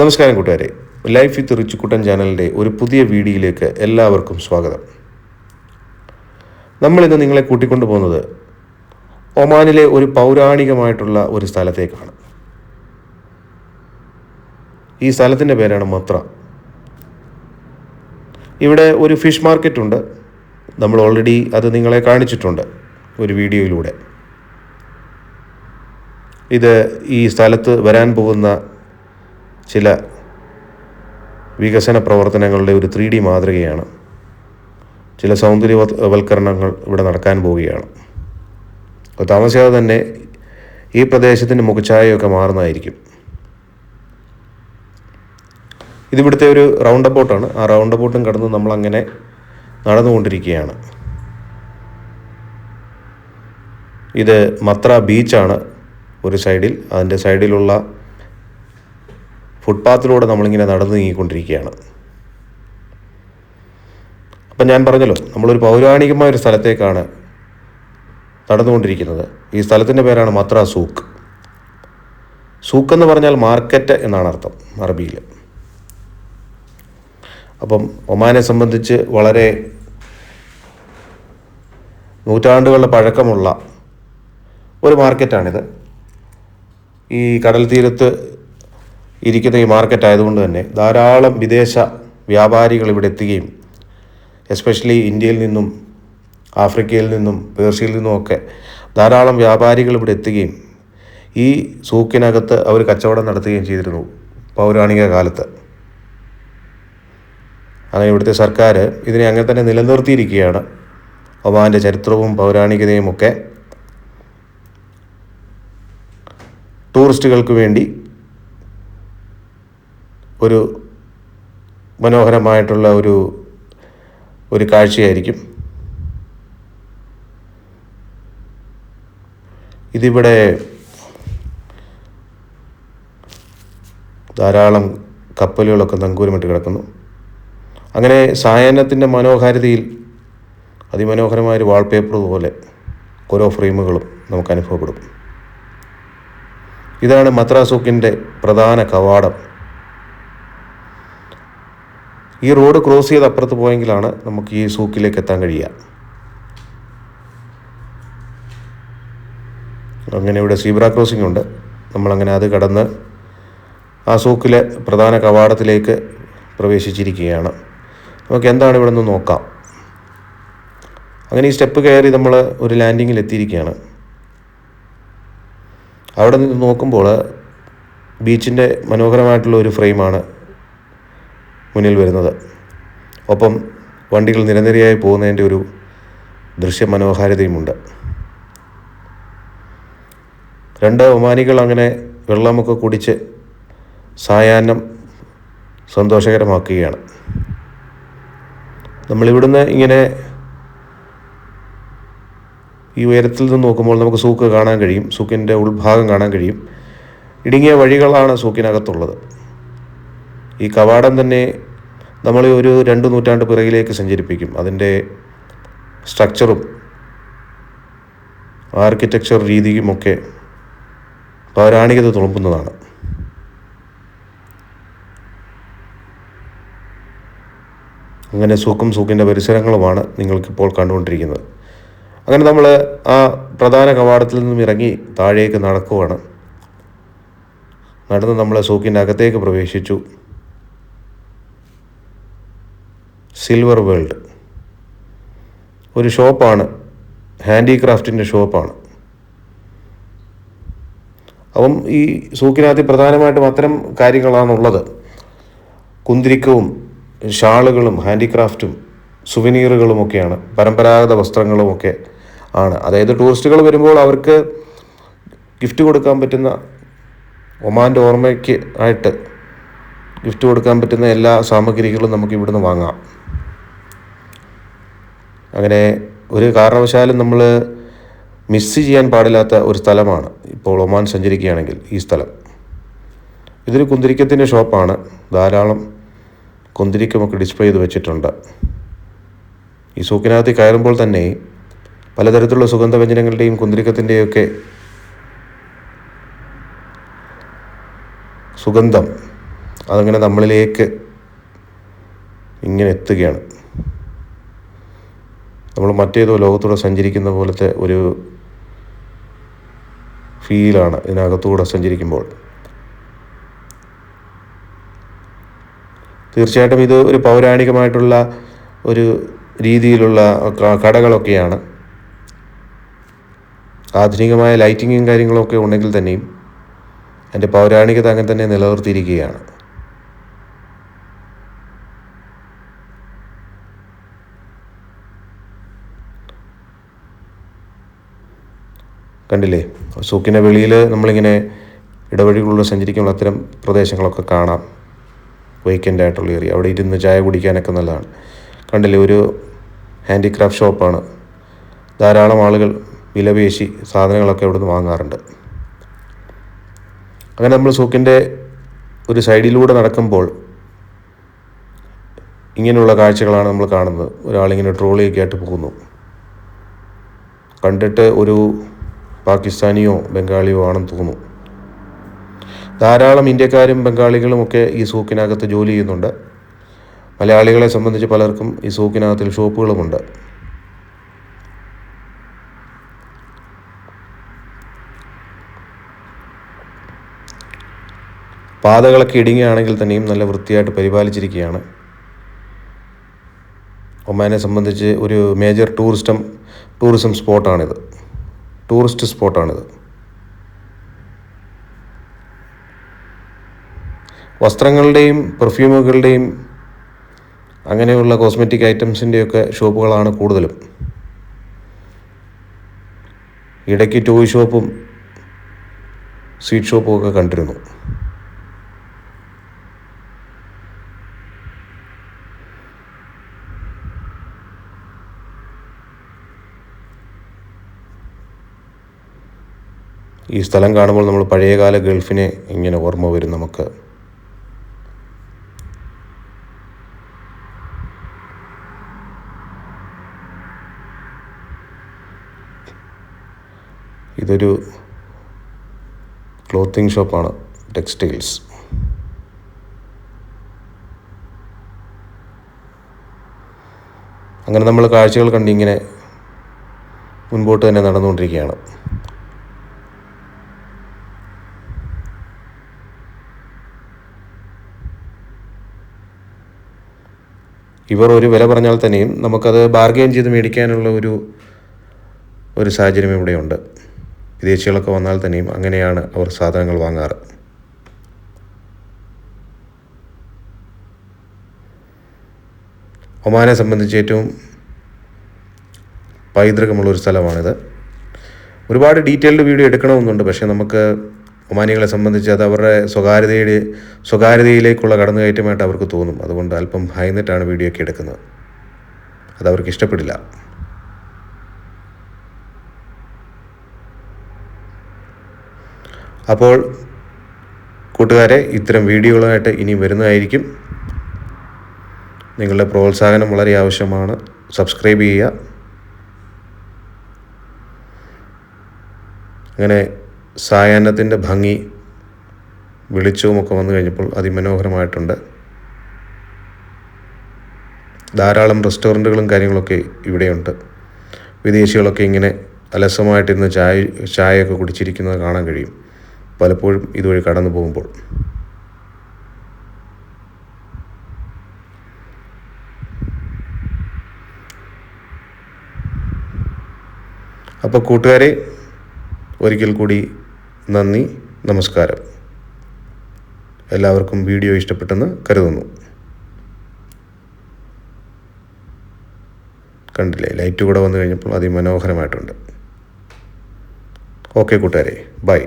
നമസ്കാരം കൂട്ടുകാരെ, life with റിച്ചുക്കുട്ടൻ ചാനലിൻ്റെ ഒരു പുതിയ വീഡിയോയിലേക്ക് എല്ലാവർക്കും സ്വാഗതം. നമ്മളിന്ന് നിങ്ങളെ കൂട്ടിക്കൊണ്ടു പോകുന്നത് ഒമാനിലെ ഒരു പൗരാണികമായിട്ടുള്ള ഒരു സ്ഥലത്തേക്കാണ്. ഈ സ്ഥലത്തിൻ്റെ പേരാണ് മത്ര. ഇവിടെ ഒരു ഫിഷ് മാർക്കറ്റ് ഉണ്ട്. നമ്മൾ ഓൾറെഡി അത് നിങ്ങളെ കാണിച്ചിട്ടുണ്ട് ഒരു വീഡിയോയിലൂടെ. ഇത് ഈ സ്ഥലത്ത് വരാൻ പോകുന്ന ചില വികസന പ്രവർത്തനങ്ങളുടെ ഒരു 3D മാതൃകയാണ്. ചില സൗന്ദര്യവൽക്കരണങ്ങൾ ഇവിടെ നടക്കാൻ പോവുകയാണ്. അപ്പോൾ താമസിയാതെ തന്നെ ഈ പ്രദേശത്തിൻ്റെ മുഖഛായയൊക്കെ മാറുന്നതായിരിക്കും. ഇതിവിടുത്തെ ഒരു റൗണ്ട് അബൌട്ടാണ്. ആ റൗണ്ട് അബൌട്ടും കടന്ന് നമ്മളങ്ങനെ നടന്നുകൊണ്ടിരിക്കുകയാണ്. ഇത് മത്ര ബീച്ചാണ് ഒരു സൈഡിൽ. അതിൻ്റെ സൈഡിലുള്ള ഫുട്പാത്തിലൂടെ നമ്മളിങ്ങനെ നടന്നു നീങ്ങിക്കൊണ്ടിരിക്കുകയാണ്. അപ്പം ഞാൻ പറഞ്ഞല്ലോ, നമ്മളൊരു പൗരാണികമായ ഒരു സ്ഥലത്തേക്കാണ് നടന്നുകൊണ്ടിരിക്കുന്നത്. ഈ സ്ഥലത്തിൻ്റെ പേരാണ് മത്ര സൂക്ക്. സൂക്ക് എന്ന് പറഞ്ഞാൽ മാർക്കറ്റ് എന്നാണ് അർത്ഥം അറബിയിൽ. അപ്പം ഒമാനെ സംബന്ധിച്ച് വളരെ നൂറ്റാണ്ടുകളുടെ പഴക്കമുള്ള ഒരു മാർക്കറ്റാണിത്. ഈ കടൽ തീരത്ത് ഇരിക്കുന്ന ഈ മാർക്കറ്റ് ആയതുകൊണ്ട് തന്നെ ധാരാളം വിദേശ വ്യാപാരികൾ ഇവിടെ എത്തുകയും, എസ്പെഷ്യലി ഇന്ത്യയിൽ നിന്നും ആഫ്രിക്കയിൽ നിന്നും പേർഷ്യയിൽ നിന്നുമൊക്കെ ധാരാളം വ്യാപാരികൾ ഇവിടെ എത്തുകയും ഈ സൂക്കിനകത്ത് അവർ കച്ചവടം നടത്തുകയും ചെയ്തിരുന്നു പൗരാണിക കാലത്ത്. അങ്ങനെ ഇവിടുത്തെ സർക്കാർ ഇതിനെ അങ്ങനെ തന്നെ നിലനിർത്തിയിരിക്കുകയാണ്. ഒമാൻ്റെ ചരിത്രവും പൗരാണികതയും ഒക്കെ ടൂറിസ്റ്റുകൾക്ക് വേണ്ടി ഒരു മനോഹരമായിട്ടുള്ള ഒരു കാഴ്ചയായിരിക്കും. ഇതിവിടെ ധാരാളം കപ്പലുകളൊക്കെ നങ്കൂരമിട്ട് കിടക്കുന്നു. അങ്ങനെ സായാഹ്നത്തിൻ്റെ മനോഹാരിതയിൽ അതിമനോഹരമായൊരു വാൾപേപ്പർ പോലെ ഓരോ ഫ്രെയിമുകളും നമുക്ക് അനുഭവപ്പെടും. ഇതാണ് മത്ര സൂക്കിൻ്റെ പ്രധാന കവാടം. ഈ റോഡ് ക്രോസ് ചെയ്ത് അപ്പുറത്ത് പോയെങ്കിലാണ് നമുക്ക് ഈ സൂക്കിലേക്ക് എത്താൻ കഴിയുക. അങ്ങനെ ഇവിടെ സീബ്ര ക്രോസിംഗ് ഉണ്ട്. നമ്മളങ്ങനെ അത് കടന്ന് ആ സൂക്കിലെ പ്രധാന കവാടത്തിലേക്ക് പ്രവേശിച്ചിരിക്കുകയാണ്. നമുക്ക് എന്താണ് ഇവിടെ നിന്ന് നോക്കാം. അങ്ങനെ ഈ സ്റ്റെപ്പ് കയറി നമ്മൾ ഒരു ലാൻഡിങ്ങിൽ എത്തിയിരിക്കുകയാണ്. അവിടെ നിന്ന് നോക്കുമ്പോൾ ബീച്ചിൻ്റെ മനോഹരമായിട്ടുള്ള ഒരു ഫ്രെയിമാണ് മുന്നിൽ വരുന്നത്. ഒപ്പം വണ്ടികൾ നിരനിരയായി പോകുന്നതിൻ്റെ ഒരു ദൃശ്യ മനോഹാരിതയുമുണ്ട്. രണ്ട് ഒമാനികൾ അങ്ങനെ വെള്ളമൊക്കെ കുടിച്ച് സായാഹ്നം സന്തോഷകരമാക്കുകയാണ്. നമ്മളിവിടുന്ന് ഇങ്ങനെ ഈ ഉയരത്തിൽ നിന്ന് നോക്കുമ്പോൾ നമുക്ക് സൂക്ക് കാണാൻ കഴിയും. സൂക്കിൻ്റെ ഉൾഭാഗം കാണാൻ കഴിയും. ഇടുങ്ങിയ വഴികളാണ് സൂക്കിനകത്തുള്ളത്. ഈ കവാടം തന്നെ നമ്മൾ ഒരു 2 നൂറ്റാണ്ട് പിറകിലേക്ക് സഞ്ചരിപ്പിക്കും. അതിൻ്റെ സ്ട്രക്ചറും ആർക്കിടെക്ചർ രീതിയുമൊക്കെ പൗരാണികത തുളുമ്പുന്നതാണ്. അങ്ങനെ സൂക്കിൻ്റെ പരിസരങ്ങളുമാണ് നിങ്ങൾക്കിപ്പോൾ കണ്ടുകൊണ്ടിരിക്കുന്നത്. അങ്ങനെ നമ്മൾ ആ പ്രധാന കവാടത്തിൽ നിന്നും ഇറങ്ങി താഴേക്ക് നടക്കുവാണ്. നടന്ന് നമ്മൾ സൂക്കിൻ്റെ അകത്തേക്ക് പ്രവേശിച്ചു. സിൽവർ വേൾഡ് ഒരു ഷോപ്പാണ്, ഹാൻഡിക്രാഫ്റ്റിൻ്റെ ഷോപ്പാണ്. അപ്പം ഈ സൂക്കിനകത്ത് പ്രധാനമായിട്ടും അത്തരം കാര്യങ്ങളാണുള്ളത്. കുന്തിരിക്കവും ഷാളുകളും ഹാൻഡിക്രാഫ്റ്റും സുവനീറുകളുമൊക്കെയാണ്, പരമ്പരാഗത വസ്ത്രങ്ങളുമൊക്കെ ആണ്. അതായത് ടൂറിസ്റ്റുകൾ വരുമ്പോൾ അവർക്ക് ഗിഫ്റ്റ് കൊടുക്കാൻ പറ്റുന്ന, ഒമാൻ്റെ ഓർമ്മയ്ക്ക് ആയിട്ട് ഗിഫ്റ്റ് കൊടുക്കാൻ പറ്റുന്ന എല്ലാ സാമഗ്രികളും നമുക്ക് ഇവിടുന്ന് വാങ്ങാം. അങ്ങനെ ഒരു കാരണവശാലും നമ്മൾ മിസ് ചെയ്യാൻ പാടില്ലാത്ത ഒരു സ്ഥലമാണ് ഇപ്പോൾ ഒമാൻ സഞ്ചരിക്കുകയാണെങ്കിൽ ഈ സ്ഥലം. ഇതൊരു കുന്തിരിക്കത്തിൻ്റെ ഷോപ്പാണ്. ധാരാളം കുന്തിരിക്കമൊക്കെ ഡിസ്പ്ലേ ചെയ്ത് വെച്ചിട്ടുണ്ട്. ഈ സൂക്കിനകത്ത് കയറുമ്പോൾ തന്നെ പലതരത്തിലുള്ള സുഗന്ധവ്യഞ്ജനങ്ങളുടെയും കുന്തിരിക്കത്തിൻ്റെയൊക്കെ സുഗന്ധം അതങ്ങനെ നമ്മളിലേക്ക് ഇങ്ങനെ എത്തുകയാണ്. നമ്മൾ മറ്റേതോ ലോകത്തൂടെ സഞ്ചരിക്കുന്ന പോലത്തെ ഒരു ഫീലാണ് ഇതിനകത്തൂടെ സഞ്ചരിക്കുമ്പോൾ. തീർച്ചയായിട്ടും ഇത് ഒരു പൗരാണികമായിട്ടുള്ള ഒരു രീതിയിലുള്ള കടകളൊക്കെയാണ്. ആധുനികമായ ലൈറ്റിങ്ങും കാര്യങ്ങളൊക്കെ ഉണ്ടെങ്കിൽ തന്നെയും അതിൻ്റെ പൗരാണികത അങ്ങനെ തന്നെ നിലനിർത്തിയിരിക്കുകയാണ്. കണ്ടില്ലേ, സൂക്കിൻ്റെ വെളിയിൽ നമ്മളിങ്ങനെ ഇടവഴികളിലൂടെ സഞ്ചരിക്കുമ്പോൾ അത്തരം പ്രദേശങ്ങളൊക്കെ കാണാം. വീക്കെൻഡ് ആയിട്ടുള്ള ഏരിയ, അവിടെ ഇരുന്ന് ചായ കുടിക്കാനൊക്കെ നല്ലതാണ്. കണ്ടില്ലേ, ഒരു ഹാൻഡിക്രാഫ്റ്റ് ഷോപ്പാണ്. ധാരാളം ആളുകൾ വിലപേശി സാധനങ്ങളൊക്കെ അവിടെ നിന്ന് വാങ്ങാറുണ്ട്. അങ്ങനെ നമ്മൾ സൂക്കിൻ്റെ ഒരു സൈഡിലൂടെ നടക്കുമ്പോൾ ഇങ്ങനെയുള്ള കാഴ്ചകളാണ് നമ്മൾ കാണുന്നത്. ഒരാളിങ്ങനെ ട്രോളിയൊക്കെ ആയിട്ട് പോകുന്നു. കണ്ടിട്ട് ഒരു പാകിസ്ഥാനിയോ ബംഗാളിയോ ആണെന്ന് തോന്നുന്നു. ധാരാളം ഇന്ത്യക്കാരും ബംഗാളികളുമൊക്കെ ഈ സൂക്കിനകത്ത് ജോലി ചെയ്യുന്നുണ്ട്. മലയാളികളെ സംബന്ധിച്ച് പലർക്കും ഈ സൂക്കിനകത്തിൽ ഷോപ്പുകളുമുണ്ട്. പാതകളൊക്കെ ഇടുങ്ങിയാണെങ്കിൽ തന്നെയും നല്ല വൃത്തിയായിട്ട് പരിപാലിച്ചിരിക്കുകയാണ്. ഒമാനെ സംബന്ധിച്ച് ഒരു മേജർ ടൂറിസ്റ്റ് സ്പോട്ടാണിത്. വസ്ത്രങ്ങളുടെയും പെർഫ്യൂമുകളുടെയും അങ്ങനെയുള്ള കോസ്മെറ്റിക് ഐറ്റംസിൻ്റെയൊക്കെ ഷോപ്പുകളാണ് കൂടുതലും. ഇടയ്ക്ക് ടോയ് ഷോപ്പും സ്വീറ്റ് ഷോപ്പും ഒക്കെ കണ്ടിരുന്നു. ഈ സ്ഥലം കാണുമ്പോൾ നമ്മൾ പഴയകാല ഗൾഫിനെ ഇങ്ങനെ ഓർമ്മ വരും നമുക്ക്. ഇതൊരു ക്ലോത്തിങ് ഷോപ്പാണ്, ടെക്സ്റ്റൈൽസ്. അങ്ങനെ നമ്മൾ കാഴ്ചകൾ കണ്ടിങ്ങനെ മുൻപോട്ട് തന്നെ നടന്നുകൊണ്ടിരിക്കുകയാണ്. ഇവർ ഒരു വില പറഞ്ഞാൽ തന്നെയും നമുക്കത് ബാർഗെയിൻ ചെയ്ത് മേടിക്കാനുള്ള ഒരു സാഹചര്യം ഇവിടെയുണ്ട്. വിദേശികളൊക്കെ വന്നാൽ തന്നെയും അങ്ങനെയാണ് അവർ സാധനങ്ങൾ വാങ്ങാറ്. ഒമാനെ സംബന്ധിച്ച് ഏറ്റവും പൈതൃകമുള്ളൊരു സ്ഥലമാണിത്. ഒരുപാട് ഡീറ്റെയിൽഡ് വീഡിയോ എടുക്കണമെന്നുണ്ട്, പക്ഷേ നമുക്ക് ഒമാനികളെ സംബന്ധിച്ച് അത് അവരുടെ സ്വകാര്യതയിലേക്കുള്ള കടന്നുകയറ്റമായിട്ട് അവർക്ക് തോന്നും. അതുകൊണ്ട് അല്പം ഭയന്നിട്ടാണ് വീഡിയോ ഒക്കെ എടുക്കുന്നത്. അതവർക്ക് ഇഷ്ടപ്പെടില്ല. അപ്പോൾ കൂട്ടുകാരെ, ഇത്തരം വീഡിയോകളായിട്ട് ഇനി വരുന്നതായിരിക്കും. നിങ്ങളുടെ പ്രോത്സാഹനം വളരെ ആവശ്യമാണ്. സബ്സ്ക്രൈബ് ചെയ്യുക. അങ്ങനെ സായാഹ്നത്തിൻ്റെ ഭംഗി വെളിച്ചവുമൊക്കെ വന്നു കഴിഞ്ഞപ്പോൾ അതിമനോഹരമായിട്ടുണ്ട്. ധാരാളം റെസ്റ്റോറൻറ്റുകളും കാര്യങ്ങളൊക്കെ ഇവിടെയുണ്ട്. വിദേശികളൊക്കെ ഇങ്ങനെ അലസമായിട്ടിരുന്ന് ചായയൊക്കെ കുടിച്ചിരിക്കുന്നത് കാണാൻ കഴിയും പലപ്പോഴും ഇതുവഴി കടന്നു പോകുമ്പോൾ. അപ്പോൾ കൂട്ടുകാരെ, ഒരിക്കൽ കൂടി നന്ദി, നമസ്കാരം. എല്ലാവർക്കും വീഡിയോ ഇഷ്ടപ്പെട്ടെന്ന് കരുതുന്നു. കണ്ടില്ലേ, ലൈറ്റ് കൂടെ വന്നു കഴിഞ്ഞപ്പോൾ അതിമനോഹരമായിട്ടുണ്ട്. ഓക്കെ കൂട്ടുകാരെ, ബൈ.